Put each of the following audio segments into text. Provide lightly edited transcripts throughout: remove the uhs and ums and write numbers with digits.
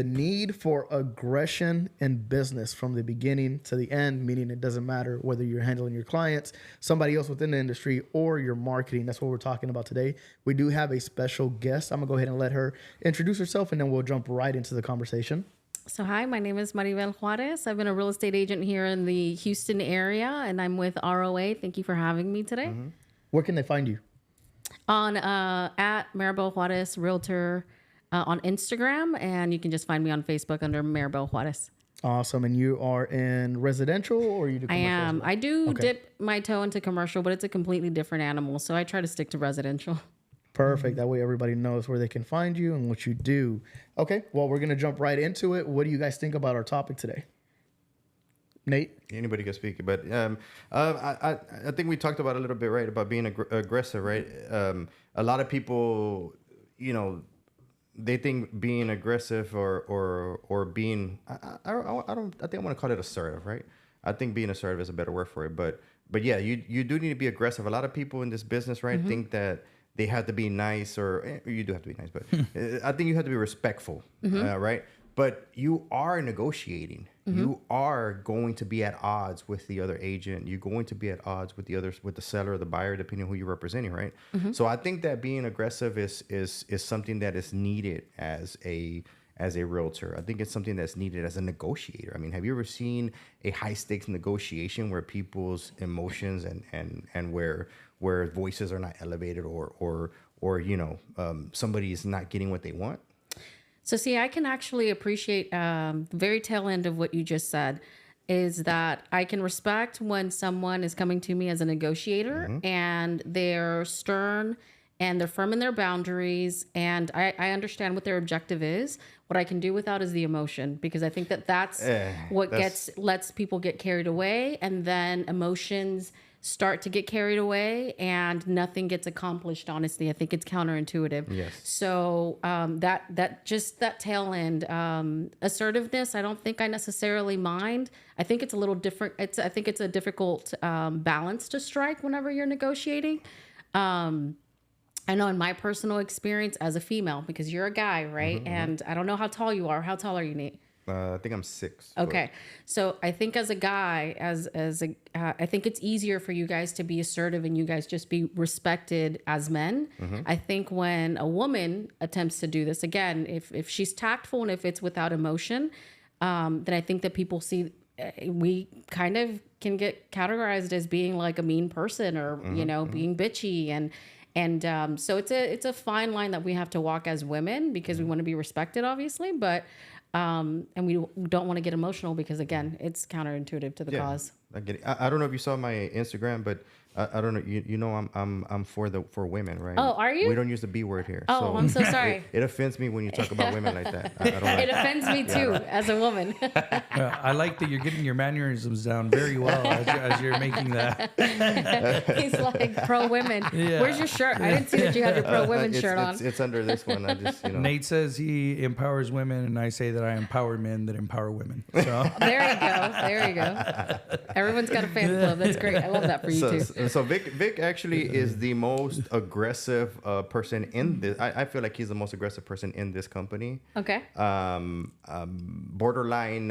The need for aggression in business from the beginning to the end, meaning it doesn't matter whether you're handling your clients, somebody else within the industry, or your marketing. That's what we're talking about today. We do have a special guest. I'm going to go ahead and let her introduce herself, and then we'll jump right into the conversation. So hi, my name is Maribel Juarez. I've been a real estate agent here in the Houston area, and I'm with ROA. Thank you for having me today. Mm-hmm. Where can they find you? On at Maribel Juarez Realtor on Instagram, and you can just find me on Facebook under Maribel Juarez. Awesome. And you are in residential, or you do commercial? I am. I do dip my toe into commercial, but it's a completely different animal. So I try to stick to residential. Perfect. That way everybody knows where they can find you and what you do. Okay. Well, we're going to jump right into it. What do you guys think about our topic today? Nate? Anybody can speak, but I think we talked about a little bit, right, about being aggressive, right? A lot of people, they think being aggressive or being I think I want to call it assertive, right? I think being assertive is a better word for it, but yeah, you do need to be aggressive. A lot of people in this business, right, think that they have to be nice, or you do have to be nice, but I think you have to be respectful, right? But you are negotiating. You are going to be at odds with the other agent. You're going to be at odds with the seller or the buyer, depending on who you're representing, right? So I think that being aggressive is something that is needed as a realtor. I think it's something that's needed as a negotiator. I mean, have you ever seen a high stakes negotiation where people's emotions and where voices are not elevated or somebody is not getting what they want? So see, I can actually appreciate the very tail end of what you just said is that I can respect when someone is coming to me as a negotiator and they're stern and they're firm in their boundaries, and I understand what their objective is. What I can do without is the emotion, because I think that's what lets people get carried away, and then emotions start to get carried away and nothing gets accomplished. Honestly, I think it's counterintuitive. Yes. So that tail end, assertiveness, I don't think I necessarily mind. I think it's a little different. I think it's a difficult balance to strike whenever you're negotiating. I know in my personal experience as a female, because you're a guy, right? And I don't know how tall you are. How tall are you, Nate? I think I'm 6. Okay. So I think as a guy, I think it's easier for you guys to be assertive and you guys just be respected as men. I think when a woman attempts to do this, again, if she's tactful and if it's without emotion, then I think that people see, we kind of can get categorized as being like a mean person or, being bitchy. And so it's a fine line that we have to walk as women, because we want to be respected, obviously, but and we don't want to get emotional, because again, it's counterintuitive to the cause. I get it. I don't know if you saw my Instagram, but I don't know. I'm for women, right? Oh, are you? We don't use the B word here. Oh, so I'm so sorry. It offends me when you talk about women like that. I don't like it offends me too, as a woman. I like that you're getting your mannerisms down very well as you're making that. He's like pro women. Yeah. Where's your shirt? I didn't see that you had your pro women shirt on. It's under this one. I just Nate says he empowers women, and I say that I empower men that empower women. So there you go. Everyone's got a fan club. That's great. I love that for you too. So Vick actually is the most aggressive person in this. I feel like he's the most aggressive person in this company. Okay. Borderline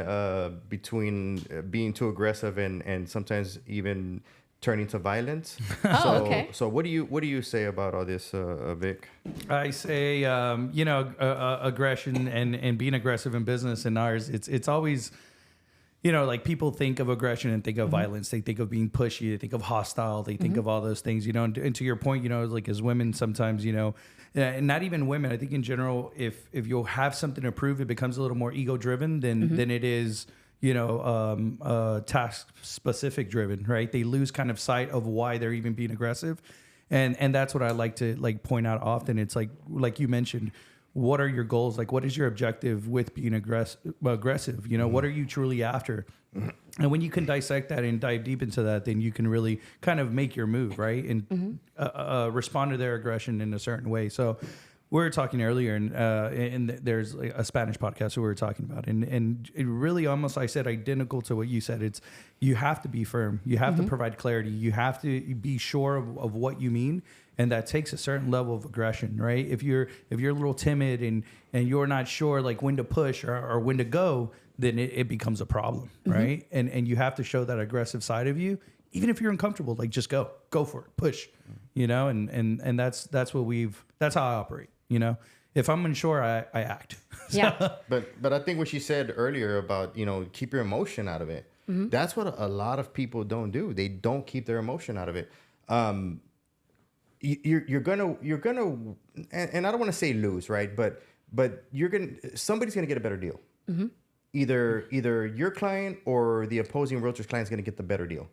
between being too aggressive and sometimes even turning to violence. Okay. So what do you say about all this, Vick? I say aggression and being aggressive in business and ours. It's always. Like people think of aggression and think of violence. They think of being pushy. They think of hostile. They think of all those things, And to your point, like as women, sometimes, and not even women. I think in general, if you'll have something to prove, it becomes a little more ego driven than it is, task specific driven, right? They lose kind of sight of why they're even being aggressive, and that's what I like to point out often. It's like you mentioned. What are your goals? Like, what is your objective with being aggressive? What are you truly after? And when you can dissect that and dive deep into that, then you can really kind of make your move, right? And respond to their aggression in a certain way. So we were talking earlier, and there's like a Spanish podcast that we were talking about, and it really almost, I said, identical to what you said. It's, you have to be firm, you have to provide clarity, you have to be sure of what you mean, and that takes a certain level of aggression, right? If you're a little timid and you're not sure like when to push or when to go, then it becomes a problem, right? And you have to show that aggressive side of you, even if you're uncomfortable. Like, just go for it, push, you know. And that's how I operate. You know, if I'm unsure, I act. Yeah. But I think what she said earlier about, you know, keep your emotion out of it. That's what a lot of people don't do. They don't keep their emotion out of it. You're gonna, and I don't want to say lose, right? But somebody's gonna get a better deal. Either your client or the opposing realtor's client is gonna get the better deal.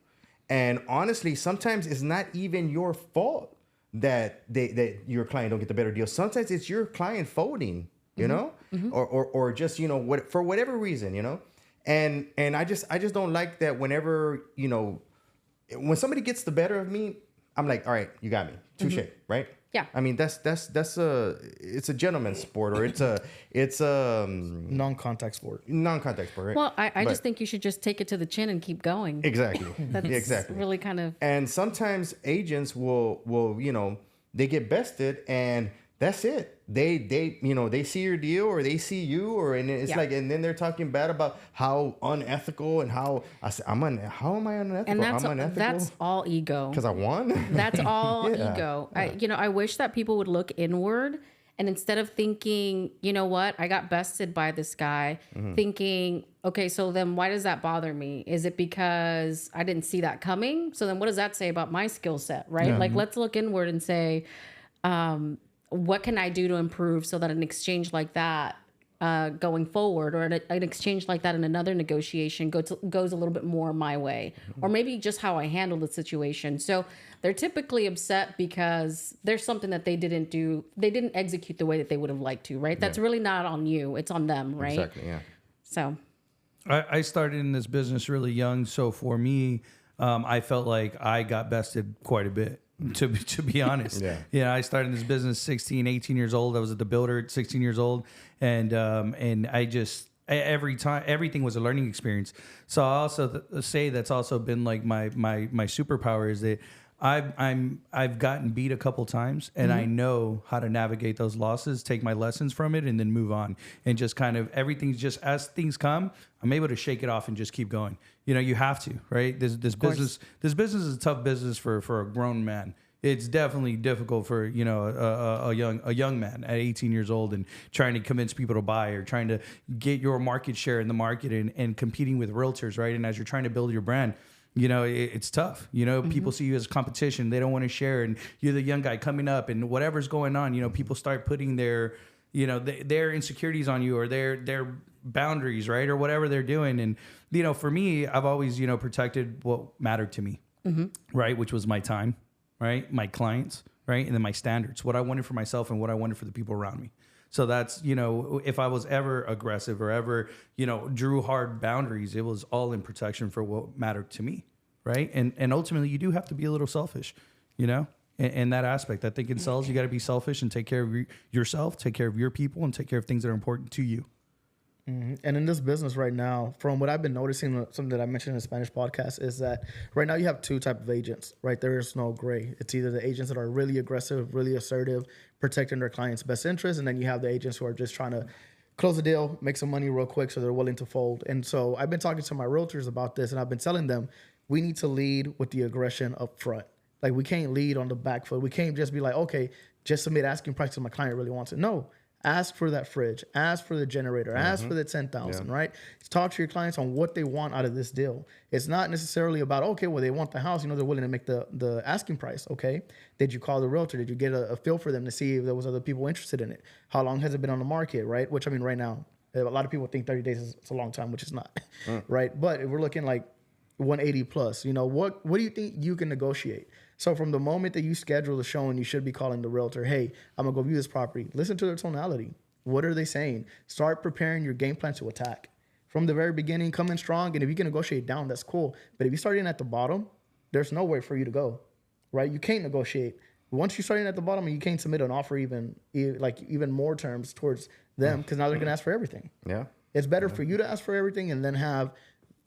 And honestly, sometimes it's not even your fault that your client don't get the better deal. Sometimes it's your client folding, you know, or just, you know, for whatever reason, you know. And I just don't like that. Whenever, you know, when somebody gets the better of me, I'm like, all right, you got me, touche, right? Yeah. I mean, it's a gentleman's sport, or it's a Non-contact sport. Non-contact sport, right? Well, I just think you should just take it to the chin and keep going. Exactly. That's exactly. really kind of. And sometimes agents will, you know, they get bested and that's it. They you know, they see your deal or they see you, and it's like, and then they're talking bad about how unethical and how how am I unethical? And I'm unethical. that's all ego. Because I won. That's all Yeah. ego. Yeah. I wish that people would look inward, and instead of thinking, you know what, I got bested by this guy, thinking, okay, so then why does that bother me? Is it because I didn't see that coming? So then what does that say about my skill set, right? Yeah. Like, let's look inward and say, what can I do to improve so that an exchange like that going forward, or an exchange like that in another negotiation goes a little bit more my way, or maybe just how I handle the situation. So they're typically upset because there's something that they didn't do. They didn't execute the way that they would have liked to, right? That's really not on you. It's on them, right? Exactly, yeah. So I started in this business really young. So for me, I felt like I got bested quite a bit. To be honest. Yeah. I started in this business 16, 18 years old. I was at the builder at 16 years old. And I just, every time, everything was a learning experience. So I also say that's also been like my superpower is that I've gotten beat a couple times, and I know how to navigate those losses, take my lessons from it, and then move on. And just kind of everything's just, as things come, I'm able to shake it off and just keep going. You know, you have to, right? This business is a tough business for a grown man. It's definitely difficult for, you know, a young man at 18 years old and trying to convince people to buy, or trying to get your market share in the market, and competing with realtors, right? And as you're trying to build your brand, you know, it's tough. You know, people see you as competition. They don't want to share, and you're the young guy coming up, and whatever's going on, you know, people start putting their, you know, their insecurities on you, or their boundaries, right? Or whatever they're doing. And, you know, for me, I've always, you know, protected what mattered to me, right? Which was my time, right? My clients, right? And then my standards, what I wanted for myself and what I wanted for the people around me. So that's, you know, if I was ever aggressive or ever, you know, drew hard boundaries, it was all in protection for what mattered to me, right? And ultimately, you do have to be a little selfish, you know, in that aspect. I think in sales, you got to be selfish and take care of yourself, take care of your people, and take care of things that are important to you. And in this business right now, from what I've been noticing, something that I mentioned in the Spanish podcast, is that right now you have two types of agents, right? There is no gray. It's either the agents that are really aggressive, really assertive, protecting their clients' best interest, and then you have the agents who are just trying to close the deal, make some money real quick, so they're willing to fold. And so I've been talking to my realtors about this, and I've been telling them we need to lead with the aggression up front. Like, we can't lead on the back foot. We can't just be like, okay, just submit asking price because my client really wants it. No. Ask for that fridge, ask for the generator, ask for the 10,000, right? Talk to your clients on what they want out of this deal. It's not necessarily about, okay, well, they want the house, you know, they're willing to make the asking price, okay? Did you call the realtor? Did you get a feel for them to see if there was other people interested in it? How long has it been on the market, right? Which, I mean, right now, a lot of people think 30 days is a long time, which is not, right? But if we're looking like 180 plus, you know, what do you think you can negotiate? So from the moment that you schedule the showing, you should be calling the realtor, hey, I'm going to go view this property. Listen to their tonality. What are they saying? Start preparing your game plan to attack. From the very beginning, come in strong, and if you can negotiate down, that's cool. But if you start in at the bottom, there's nowhere for you to go, right? You can't negotiate Once you're starting at the bottom, you can't submit an offer even more terms towards them because now they're going to ask for everything. Yeah. It's better for you to ask for everything and then have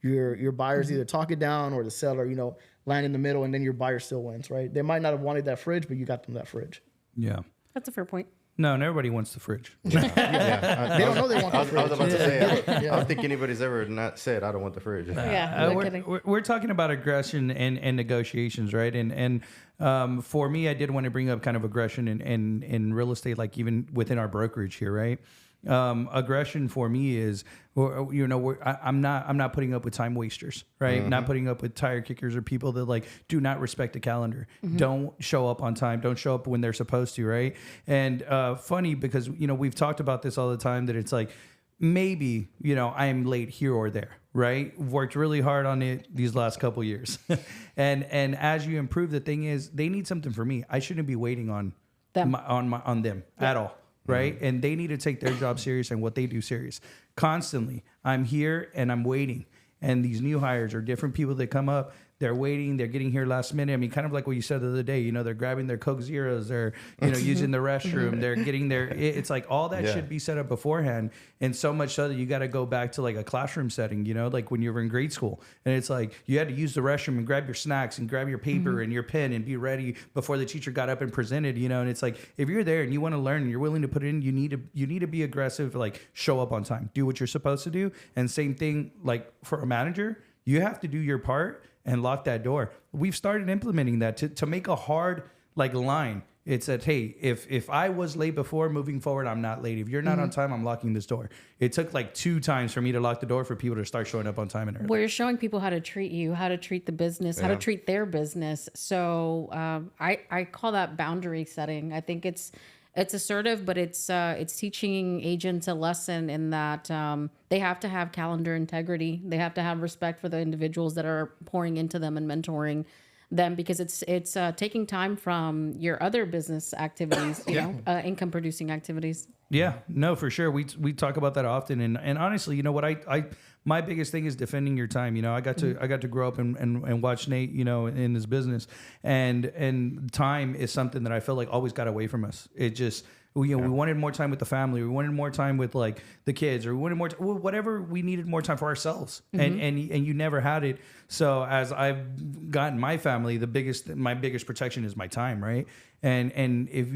your buyers either talk it down or the seller, land in the middle, and then your buyer still wins, right? They might not have wanted that fridge, but you got them that fridge. Yeah. That's a fair point. No, and everybody wants the fridge. They don't know they want the fridge. I was about to say, I don't think anybody's ever not said, I don't want the fridge. Yeah, no kidding. We're talking about aggression and negotiations, right? And for me, I did want to bring up kind of aggression in real estate, like even within our brokerage here, right? Aggression for me is, I'm not putting up with time wasters, right? Not putting up with tire kickers or people that like do not respect the calendar, don't show up on time, don't show up when they're supposed to, right? And funny because we've talked about this all the time that it's like maybe I'm late here or there, right? Worked really hard on it these last couple years, and as you improve, the thing is they need something for me. I shouldn't be waiting on them at all. Right. And they need to take their job serious and what they do serious. Constantly, I'm here and I'm waiting. And these new hires or different people that come up, they're waiting, they're getting here last minute. I mean, kind of like what you said the other day, they're grabbing their Coke Zeros, they're, using the restroom, they're getting it's like all that should be set up beforehand. And so much so that you got to go back to like a classroom setting, like when you were in grade school. And it's like you had to use the restroom and grab your snacks and grab your paper and your pen and be ready before the teacher got up and presented, and it's like if you're there and you want to learn and you're willing to put it in, you need to be aggressive, like show up on time, do what you're supposed to do. And same thing like for a manager, you have to do your part and lock that door. We've started implementing that to make a hard line. It's that, hey, if I was late before, moving forward, I'm not late. If you're not on time, I'm locking this door. It took like 2 times for me to lock the door for people to start showing up on time and early. We're showing people how to treat you, how to treat the business, how to treat their business. So I call that boundary setting. I think it's assertive, but it's teaching agents a lesson in that they have to have calendar integrity. They have to have respect for the individuals that are pouring into them and mentoring them, because it's taking time from your other business activities, income producing activities. Yeah, no, for sure. We talk about that often, and honestly, what my biggest thing is defending your time. I got to grow up and watch Nate, in his business, and time is something that I feel like always got away from us. It just. We wanted more time with the family. We wanted more time with like the kids, or we wanted more whatever. We needed more time for ourselves, and you never had it. So as I've gotten my family, my biggest protection is my time, right? And if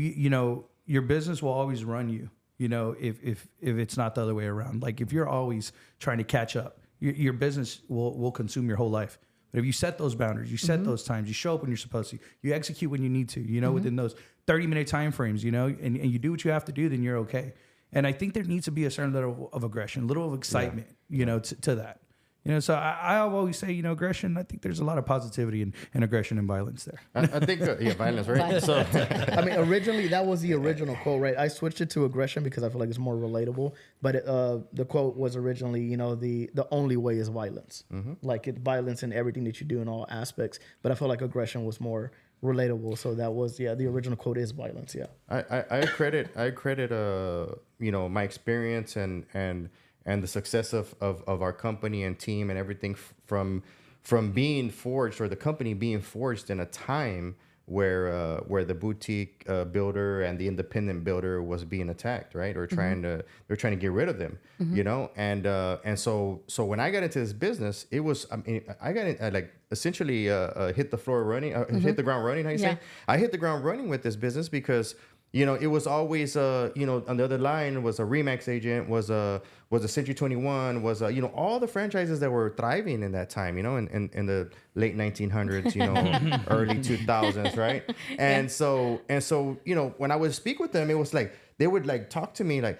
your business will always run you. If it's not the other way around. Like if you're always trying to catch up, your business will consume your whole life. But if you set those boundaries, you set those times, you show up when you're supposed to, you execute when you need to, within those 30-minute time frames, and you do what you have to do, then you're okay. And I think there needs to be a certain level of aggression, a little of excitement, to that. So I'll always say, aggression, I think there's a lot of positivity and aggression and violence there. I think, violence, right? So, I mean, originally, that was the original quote, right? I switched it to aggression because I feel like it's more relatable. But the quote was originally, the only way is violence. Like it's violence in everything that you do in all aspects. But I feel like aggression was more relatable. So that was, the original quote is violence, I credit, my experience and the success of our company and team and everything from being forged, or the company being forged in a time where the boutique builder and the independent builder was being attacked, right? Or they're trying to get rid of them, and so when I got into this business, it was, I got in, essentially hit the floor running, hit the ground running. How you say? I hit the ground running with this business because it was always, on the other line was a Remax agent, was a Century 21, was all the franchises that were thriving in that time, in the late 1900s, early 2000s, right? And so, when I would speak with them, it was like they would like talk to me like,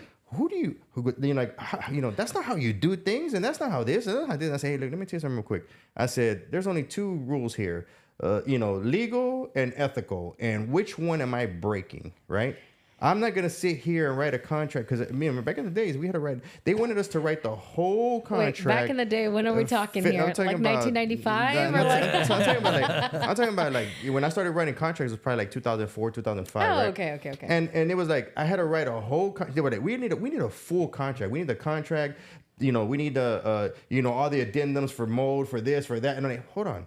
that's not how you do things, and that's not how this, and that's how this. I say, hey, look, let me tell you something real quick. I said, there's only 2 rules here. Legal and ethical, and which one am I breaking, right? I'm not going to sit here and write a contract because, back in the days, we had to write, they wanted us to write the whole contract. Wait, back in the day, when are we talking here? Like 1995? I'm talking about like when I started writing contracts, it was probably like 2004, 2005. Oh, right? okay. And it was like, I had to write a whole contract. They were like, we need a full contract. We need the contract. We need the, all the addendums for mold, for this, for that. And I'm like, hold on.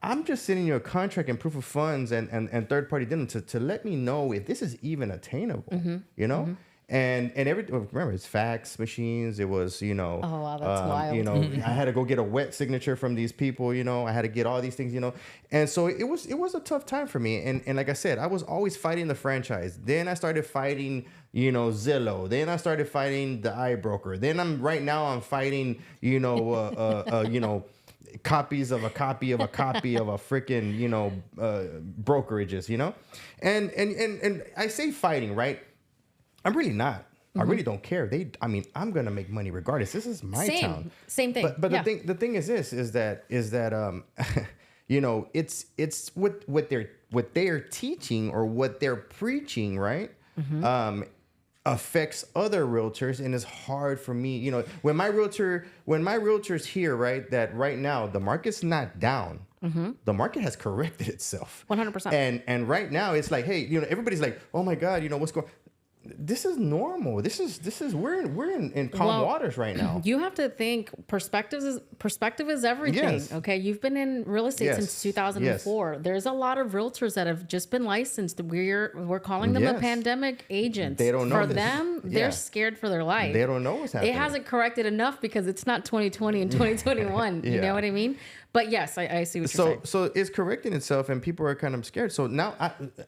I'm just sending you a contract and proof of funds and third party dinner to let me know if this is even attainable, you know? And remember, it's fax machines. It was, Oh, wow, that's wild. you know, I had to go get a wet signature from these people, you know, I had to get all these things, you know. And so it was a tough time for me. And like I said, I was always fighting the franchise. Then I started fighting, you know, Zillow. Then I started fighting the iBroker. Then right now I'm fighting, you know, copies of a copy of a copy of a freaking, you know, brokerages, you know. And I say fighting, right? I'm really not. I really don't care. I'm gonna make money regardless. This is my town. Same thing. But the thing is this is that you know, it's what they're teaching or what they're preaching, right? Affects other realtors, and it's hard for me. You know, when my realtors hear, right, that right now the market's not down. The market has corrected itself 100%. And right now it's like, hey, you know, everybody's like, oh my God, you know, what's going. This is normal. This is we're in calm waters right now. You have to think perspective is everything. Yes. Okay, you've been in real estate since 2004. Yes. There's a lot of realtors that have just been licensed. We're calling them the pandemic agents. They don't know for this. them. They're scared for their life. They don't know what's happening. It hasn't corrected enough because it's not 2020 and 2021. You know what I mean? But yes, I see what you're saying. So it's correcting itself, and people are kind of scared. So now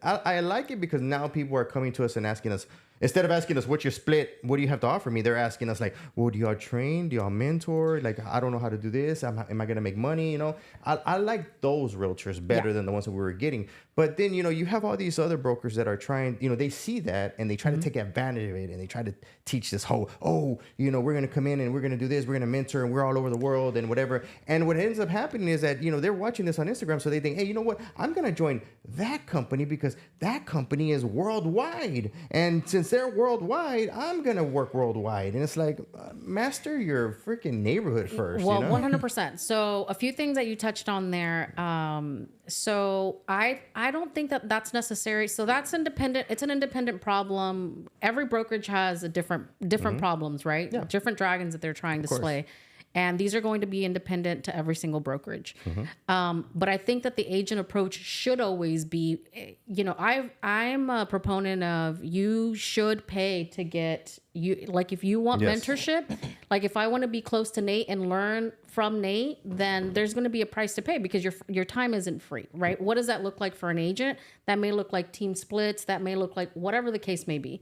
I like it because now people are coming to us and asking us, instead of asking us, what's your split? What do you have to offer me? They're asking us like, well, do y'all train? Do y'all mentor? Like, I don't know how to do this. Am I going to make money? You know, I like those realtors better than the ones that we were getting. But then, you know, you have all these other brokers that are trying, you know, they see that and they try to take advantage of it. And they try to teach this whole, you know, we're going to come in and we're going to do this. We're going to mentor and we're all over the world and whatever. And what ends up happening is that, you know, they're watching this on Instagram. So they think, hey, you know what? I'm going to join that company because that company is worldwide. And since they're worldwide, I'm going to work worldwide. And it's like, master your freaking neighborhood first. Well, you know? 100%. So a few things that you touched on there. So I don't think that that's necessary. So that's independent. It's an independent problem. Every brokerage has a different problems, right? Yeah. Different dragons that they're trying to slay. And these are going to be independent to every single brokerage. But I think that the agent approach should always be, you know, I'm a proponent of you should pay to get you, like if you want mentorship, like if I want to be close to Nate and learn from Nate, then there's going to be a price to pay because your time isn't free, right? What does that look like for an agent? That may look like team splits. That may look like whatever the case may be.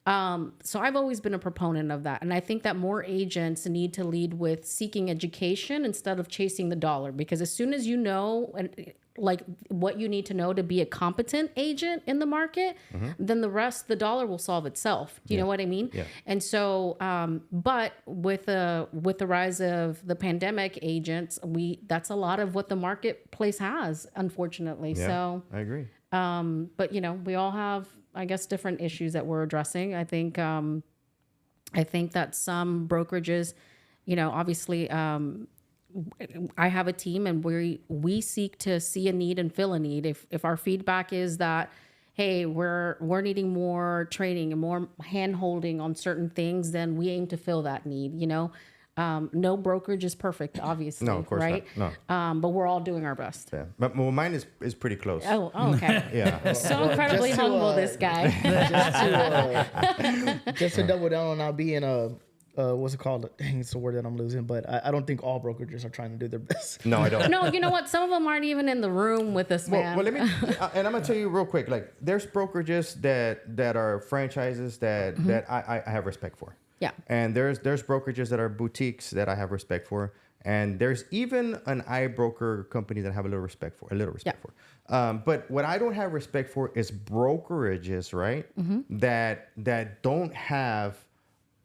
So I've always been a proponent of that. And I think that more agents need to lead with seeking education instead of chasing the dollar, because as soon as you know and like what you need to know to be a competent agent in the market, then the rest, the dollar will solve itself. Do you know what I mean? Yeah. And so, but with the rise of the pandemic agents, that's a lot of what the marketplace has, unfortunately. Yeah, so I agree. But you know, we all have, I guess, different issues that we're addressing. I think that some brokerages, you know, obviously, I have a team and we seek to see a need and fill a need. If our feedback is that, hey, we're needing more training and more hand holding on certain things, then we aim to fill that need, you know. No brokerage is perfect, obviously. No, of course right? not. No. But we're all doing our best. Yeah. But well, mine is pretty close. Oh, okay. Yeah. So incredibly humble, this guy. just to double down on not being a what's it called? Dang, it's the word that I'm losing. But I don't think all brokerages are trying to do their best. No, I don't. No, you know what? Some of them aren't even in the room with us, man. Well, let me, and I'm gonna tell you real quick. Like, there's brokerages that are franchises that I have respect for. Yeah. And there's brokerages that are boutiques that I have respect for. And there's even an iBroker company that I have a little respect for. But what I don't have respect for is brokerages, right? That don't have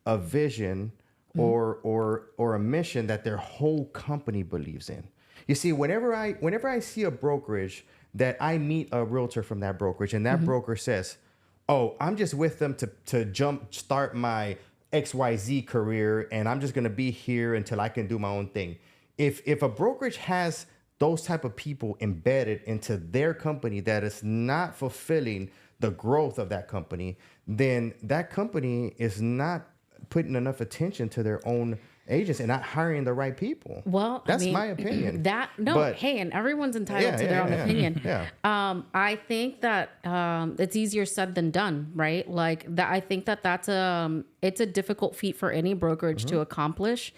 a vision or a mission that their whole company believes in. You see, whenever I see a brokerage that I meet a realtor from that brokerage and that broker says, "Oh, I'm just with them to start my XYZ career, and I'm just going to be here until I can do my own thing." If a brokerage has those type of people embedded into their company that is not fulfilling the growth of that company, then that company is not putting enough attention to their own agents and not hiring the right people. Well, that's my opinion. Hey, and everyone's entitled to their own opinion. Yeah. I think that it's easier said than done, right? Like that. I think that it's a difficult feat for any brokerage to accomplish.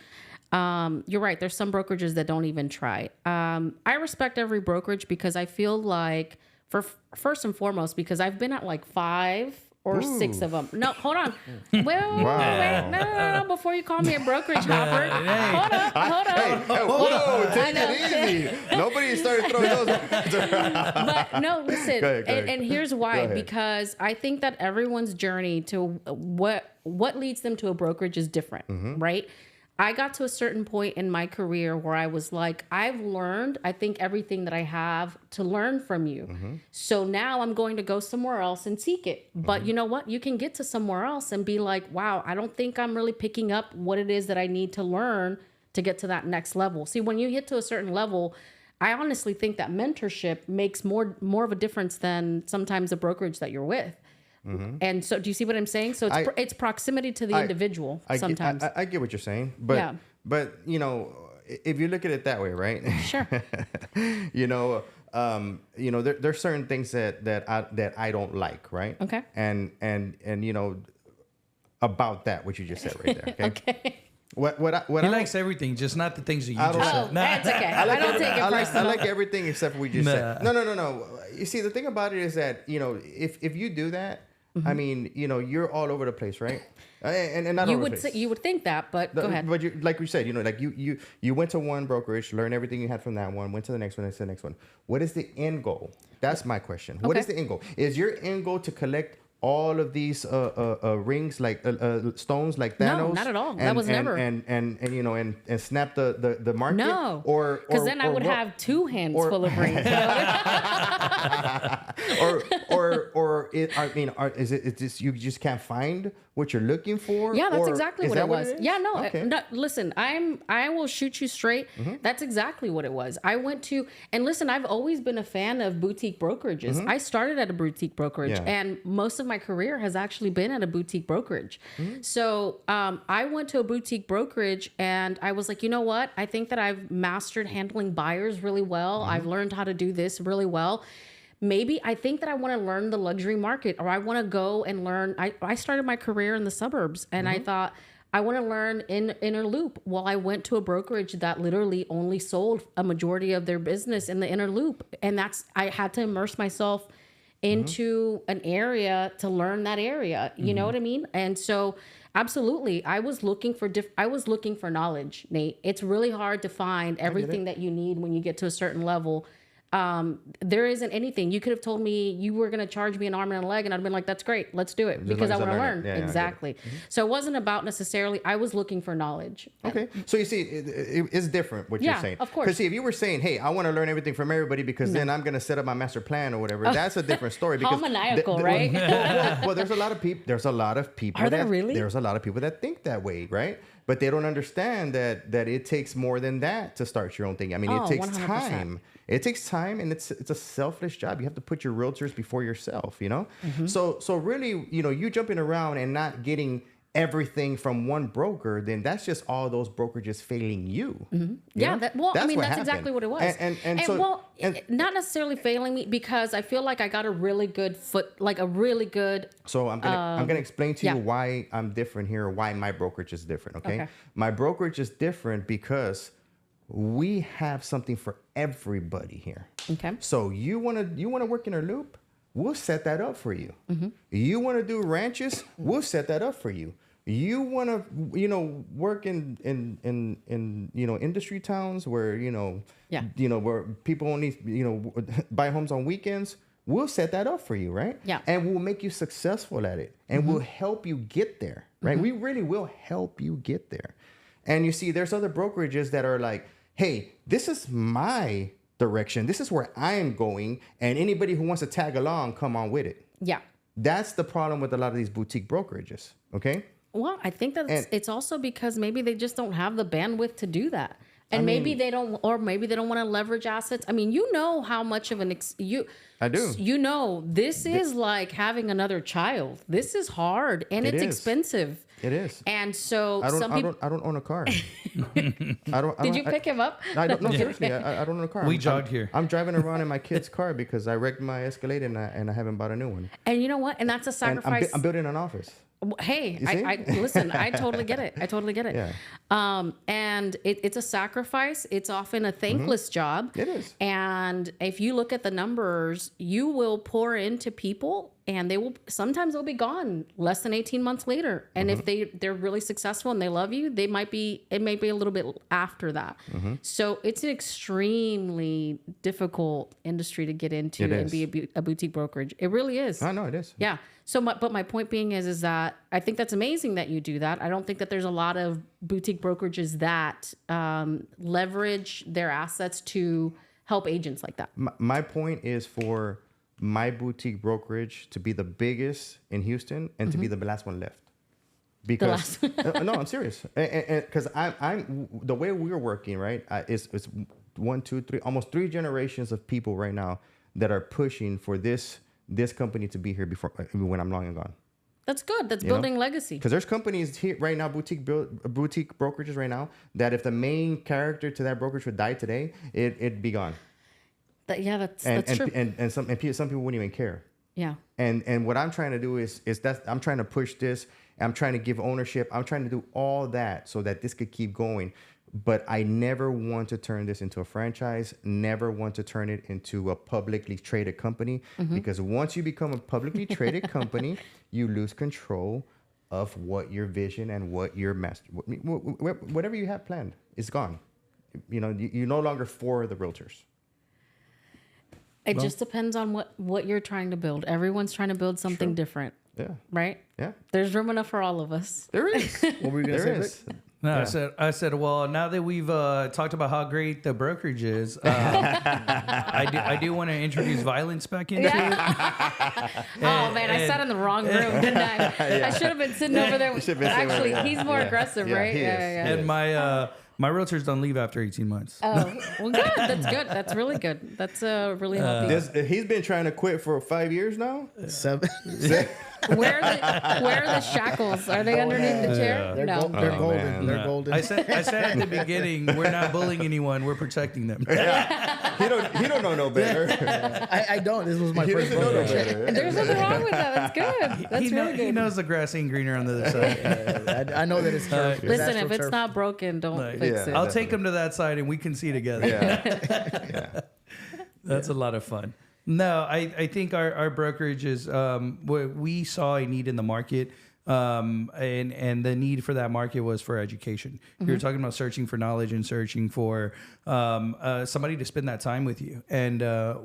You're right. There's some brokerages that don't even try. I respect every brokerage because I feel like, first and foremost, because I've been at like 5 or 6 of them. No, hold on. Wait, no. Before you call me a brokerage hopper, hold up. Whoa, take it easy. Nobody started throwing those. But no, listen. Go ahead. And here's why. Because I think that everyone's journey to what leads them to a brokerage is different, right? I got to a certain point in my career where I was like, I've learned, I think, everything that I have to learn from you. So now I'm going to go somewhere else and seek it. But you know what? You can get to somewhere else and be like, wow, I don't think I'm really picking up what it is that I need to learn to get to that next level. See, when you hit to a certain level, I honestly think that mentorship makes more of a difference than sometimes the brokerage that you're with. And so, do you see what I'm saying? So it's proximity to the individual. Sometimes I get what you're saying, but you know, if you look at it that way, right? Sure. There's certain things that I don't like, right? Okay. And you know, about that, what you just said right there. Okay. Okay. What he likes everything, just not the things that you just said. That's okay. I don't take it personal. I like everything except for what you just said. No. You see, the thing about it is that, you know, if you do that, I mean, you know, you're all over the place, right? And not you all would over the place. you would think that, but go ahead. But like we said, you know, like you went to one brokerage, learned everything you had from that one, went to the next one, and to the next one. What is the end goal? That's my question. What is the end goal? Is your end goal to collect all of these rings, like stones, like Thanos? No, not at all. That was never. And you know, and snap the market. No, or because then I would have 2 hands full of rings. Is it just you just can't find what you're looking for? Yeah, that's exactly what it was. Yeah, no, okay. No, listen, I will shoot you straight. That's exactly what it was. I went to, and listen, I've always been a fan of boutique brokerages. I started at a boutique brokerage, and most of my career has actually been at a boutique brokerage. So I went to a boutique brokerage, and I was like, you know what? I think that I've mastered handling buyers really well. I've learned how to do this really well. Maybe I think that I want to learn the luxury market, or I want to go and learn. I started my career in the suburbs, and I thought I want to learn inner loop. Well, I went to a brokerage that literally only sold a majority of their business in the inner loop. And I had to immerse myself into an area to learn that area. You know what I mean? And so absolutely, I was looking for knowledge, Nate. It's really hard to find everything that you need when you get to a certain level. There isn't anything. You could have told me you were going to charge me an arm and a leg, and I'd been like, that's great. Let's do it, because I want to learn. Yeah, exactly. So it wasn't about necessarily, I was looking for knowledge. Okay. So you see, it's different what you're saying. Of course. Because see, if you were saying, hey, I want to learn everything from everybody because then I'm going to set up my master plan or whatever, that's a different story. How Because maniacal, right? well, there's a lot of people. There's a lot of people. There's a lot of people that think that way, right? But they don't understand that it takes more than that to start your own thing. I mean, it takes 100%. time. It takes time, and it's a selfless job. You have to put your realtors before yourself, you know? So really, you know, you jumping around and not getting everything from one broker, then that's just all those brokerages failing you. Yeah, that's exactly what it was. And not necessarily failing me, because I feel like I got a really good So I'm gonna explain to you why I'm different here, why my brokerage is different. Okay, my brokerage is different because we have something for everybody here. Okay. So you wanna work in a loop? We'll set that up for you. You want to do ranches? We'll set that up for you. You want to, you know, work in you know, industry towns where, you know, where people only, you know, buy homes on weekends? We'll set that up for you, right? Yeah. And we'll make you successful at it, and we'll help you get there, right? We really will help you get there. And you see, there's other brokerages that are like, hey, this is my direction. This is where I am going, and anybody who wants to tag along, come on with it. Yeah. That's the problem with a lot of these boutique brokerages. Okay. Well, I think that it's also because maybe they just don't have the bandwidth to do that. And maybe they don't want to leverage assets. I mean, you know how much of I do. You know, this is like having another child. This is hard, and it's expensive. It is. And so I some people. don't own a car. Did you pick him up? I don't. No, seriously, I don't own a car. We jogged here. I'm driving around in my kid's car because I wrecked my Escalade and I haven't bought a new one. And you know what? And that's a And sacrifice. I'm building an office. Hey, You see? I listen. I totally get it. Yeah. And it's a sacrifice. It's often a thankless job. It is. And if you look at the numbers, you will pour into people, and sometimes they'll be gone less than 18 months later. And if they're really successful and they love you, it may be a little bit after that. So it's an extremely difficult industry to get into and be a boutique brokerage. It really is. I know it is. Yeah. So, but my point being is that I think that's amazing that you do that. I don't think that there's a lot of boutique brokerages that leverage their assets to help agents like that. My point is for my boutique brokerage to be the biggest in Houston and to be the last one left. Because no, I'm serious. Because I'm the way we're working, right? It's 1, 2, 3, almost 3 generations of people right now that are pushing for this company to be here before when I'm long and gone. That's good. That's building legacy. Because there's companies here right now, boutique brokerages right now, that if the main character to that brokerage would die today, it'd be gone. That's true. And some people wouldn't even care. Yeah. And what I'm trying to do is that I'm trying to push this. I'm trying to give ownership. I'm trying to do all that so that this could keep going. But I never want to turn this into a franchise, never want to turn it into a publicly traded company. Because once you become a publicly traded company, you lose control of what your vision and what your whatever you have planned is gone. You're no longer for the realtors. It just depends on what you're trying to build. Everyone's trying to build something different. Yeah. Right? Yeah. There's room enough for all of us. There is. What were you going to say, Vic? No, I said, well, now that we've talked about how great the brokerage is, I do want to introduce violence back into it. Oh man, I sat in the wrong room, didn't I? I should have been sitting over there. Actually, he's more aggressive, right? He is. And my realtors don't leave after 18 months. Oh, well, good. That's good. That's really good. That's really healthy. He's been trying to quit for 5 years now. 7. Where are the shackles? Are they underneath the chair? They're No. they're golden. man. They're golden. I said at the beginning, we're not bullying anyone. We're protecting them. He don't know no better. I don't. This was my He first doesn't know no brokerage. better. There's nothing wrong with that. That's good. That's really good. He knows the grass ain't greener on the other side. I know that it's turf. Listen, natural if it's turf. not broken, don't fix it. I'll take him to that side and we can see together. Yeah. That's a lot of fun. No, I think our brokerage is we saw a need in the market, and the need for that market was for education. You were talking about searching for knowledge and searching for somebody to spend that time with you. And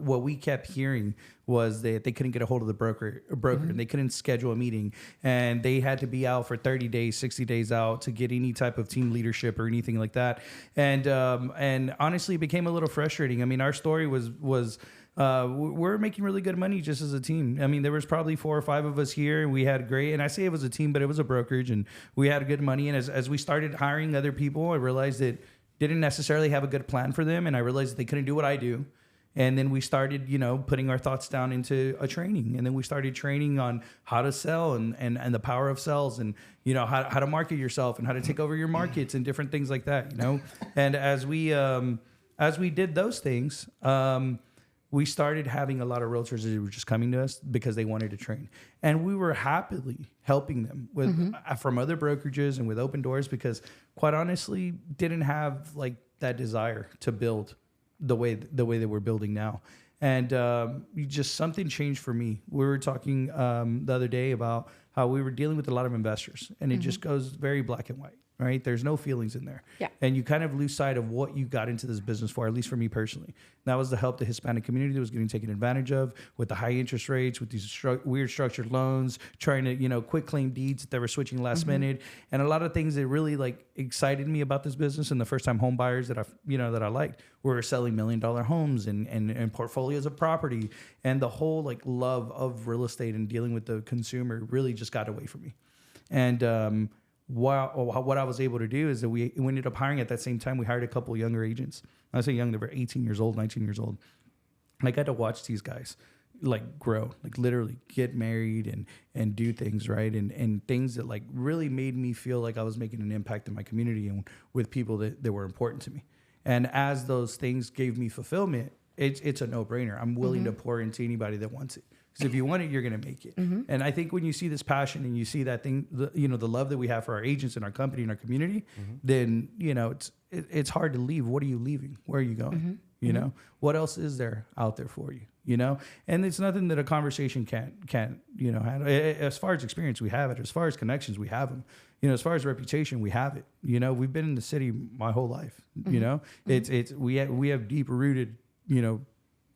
what we kept hearing was that they couldn't get a hold of the broker, and they couldn't schedule a meeting, and they had to be out for 30 days, 60 days out to get any type of team leadership or anything like that. And honestly, it became a little frustrating. I mean, our story was we're making really good money just as a team. I mean, there was probably 4 or 5 of us here, and we had great, and I say it was a team, but it was a brokerage, and we had good money. And as we started hiring other people, I realized that didn't necessarily have a good plan for them, and I realized that they couldn't do what I do. And then we started, putting our thoughts down into a training, and then we started training on how to sell and the power of sales, and how to market yourself and how to take over your markets and different things like that. And as we did those things, we started having a lot of realtors that were just coming to us because they wanted to train. And we were happily helping them with from other brokerages and with open doors, because quite honestly, didn't have like that desire to build the way that we're building now. And just something changed for me. We were talking the other day about how we were dealing with a lot of investors, and it just goes very black and white. Right? There's no feelings in there. Yeah. And you kind of lose sight of what you got into this business for, at least for me personally. That was to help the Hispanic community that was getting taken advantage of with the high interest rates, with these weird structured loans, trying to, quick claim deeds that they were switching last minute. And a lot of things that really excited me about this business, and the first time home buyers that I liked were selling $1 million homes and portfolios of property, and the whole love of real estate and dealing with the consumer really just got away from me. And, what I was able to do is that we ended up hiring at that same time. We hired a couple of younger agents. I say young, they were 18 years old, 19 years old. And I got to watch these guys like grow, like literally get married and do things right, and things that like really made me feel like I was making an impact in my community and with people that were important to me. And as those things gave me fulfillment, it's a no-brainer. I'm willing to pour into anybody that wants it. Because if you want it, you're going to make it. And I think when you see this passion and you see that thing, the love that we have for our agents and our company and our community, then, it's hard to leave. What are you leaving? Where are you going? You know, what else is there out there for you? You know, and it's nothing that a conversation can't handle. As far as experience, we have it. As far as connections, we have them. As far as reputation, we have it. We've been in the city my whole life. We have deep rooted,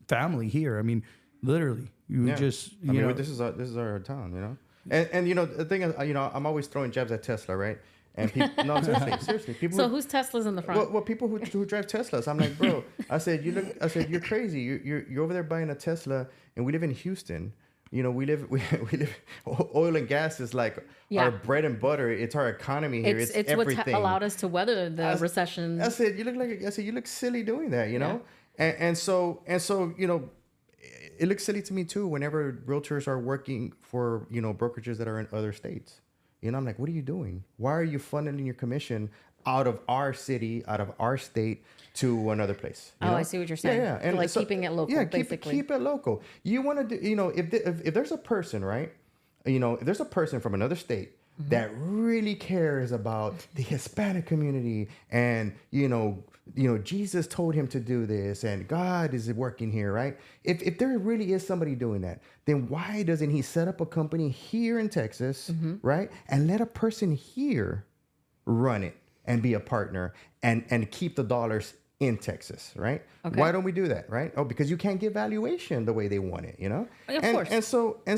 family here. I mean, literally, this is our town, and the thing is, I'm always throwing jabs at Tesla, right? And people, no, seriously, people. So whose Tesla's in the front? Well, people who drive Teslas. I'm like, bro. I said, you're crazy. You're over there buying a Tesla, and we live in Houston. We live. Oil and gas is like our bread and butter. It's our economy here. It's everything. What allowed us to weather the recession. I said, you look silly doing that. And so it looks silly to me too. Whenever realtors are working for brokerages that are in other states. I'm like, what are you doing? Why are you funneling your commission out of our city, out of our state to another place? I see what you're saying. Yeah. And like keeping it local, basically. Keep it local. You want to do, if there's a person, right? If there's a person from another state that really cares about the Hispanic community and, Jesus told him to do this and God is working here, right? If there really is somebody doing that, then why doesn't he set up a company here in Texas, right? And let a person here run it and be a partner and keep the dollars in Texas, right? Okay. Why don't we do that, right? Oh, because you can't give valuation the way they want it, Of course. And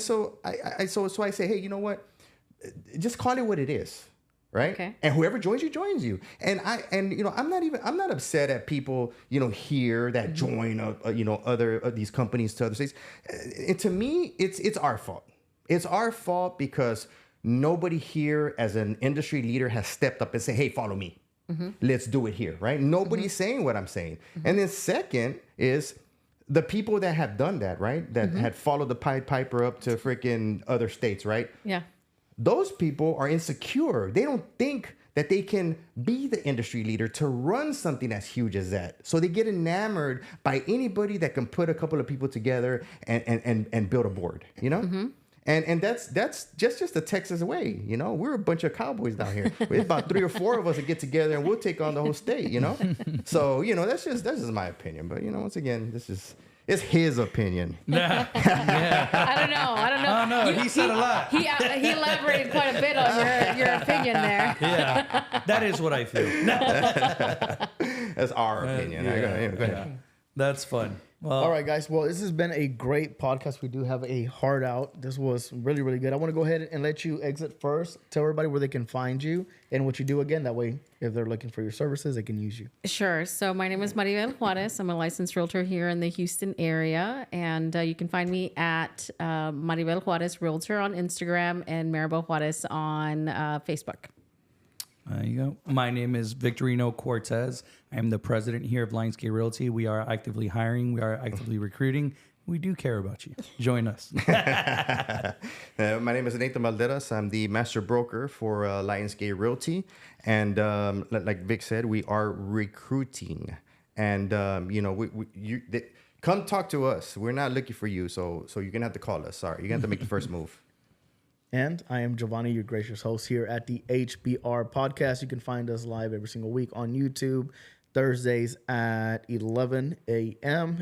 so I say, hey, you know what? Just call it what it is. Right. Okay. And whoever joins you. And I'm not upset at people, here that join, other these companies to other states. And to me, it's our fault. It's our fault because nobody here as an industry leader has stepped up and said, hey, follow me. Let's do it here. Right. Nobody's saying what I'm saying. And then second is the people that have done that, right, that had followed the Pied Piper up to freaking other states. Right. Yeah. Those people are insecure. They don't think that they can be the industry leader to run something as huge as that. So they get enamored by anybody that can put a couple of people together and build a board, And that's just the Texas way, We're a bunch of cowboys down here. It's about 3 or 4 of us that get together and we'll take on the whole state, So, that's just my opinion. But, once again, it's his opinion. Yeah. I don't know. Oh, no, he said a lot. He elaborated quite a bit on your opinion there. Yeah, that is what I feel. That's our opinion. Go ahead. That's fun. Well, all right, guys. Well, this has been a great podcast. We do have a heart out. This was really, really good. I want to go ahead and let you exit first. Tell everybody where they can find you and what you do again. That way, if they're looking for your services, they can use you. Sure. So my name is Maribel Juarez. I'm a licensed realtor here in the Houston area. And you can find me at Maribel Juarez Realtor on Instagram and Maribel Juarez on Facebook. There you go. My name is Victorino Cortez. I am the president here of Lionsgate Realty. We are actively hiring. We are actively recruiting. We do care about you. Join us. My name is Nathan Valderas. I'm the master broker for Lionsgate Realty. And like Vic said, we are recruiting. And, come talk to us. We're not looking for you. So you're going to have to call us. Sorry. You're going to have to make the first move. And I am Jovani, your gracious host here at the HBR Podcast. You can find us live every single week on YouTube, Thursdays at 11 a.m.